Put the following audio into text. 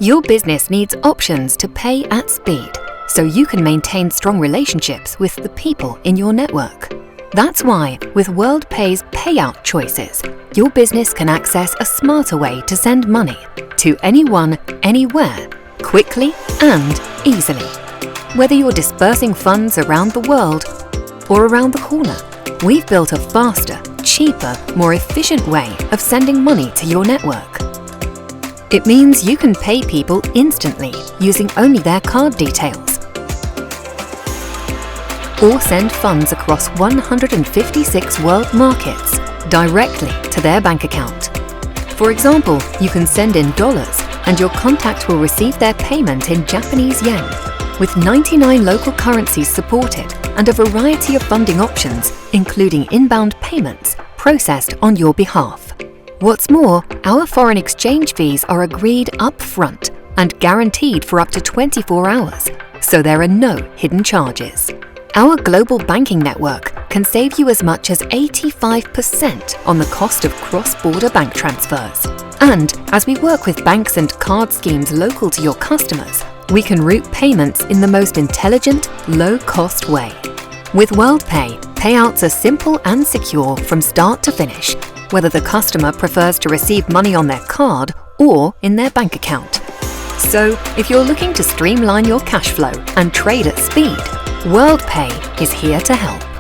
Your business needs options to pay at speed, so you can maintain strong relationships with the people in your network. That's why, with WorldPay's payout choices, your business can access a smarter way to send money to anyone, anywhere, quickly and easily. Whether you're dispersing funds around the world or around the corner, we've built a faster, cheaper, more efficient way of sending money to your network. It means you can pay people instantly using only their card details, or send funds across 156 world markets directly to their bank account. For example, you can send in dollars and your contact will receive their payment in Japanese yen, with 99 local currencies supported and a variety of funding options, including inbound payments processed on your behalf. What's more, our foreign exchange fees are agreed up front and guaranteed for up to 24 hours, so there are no hidden charges. Our global banking network can save you as much as 85% on the cost of cross-border bank transfers. And as we work with banks and card schemes local to your customers, we can route payments in the most intelligent, low-cost way. With WorldPay, payouts are simple and secure from start to finish, whether the customer prefers to receive money on their card or in their bank account. So, if you're looking to streamline your cash flow and trade at speed, WorldPay is here to help.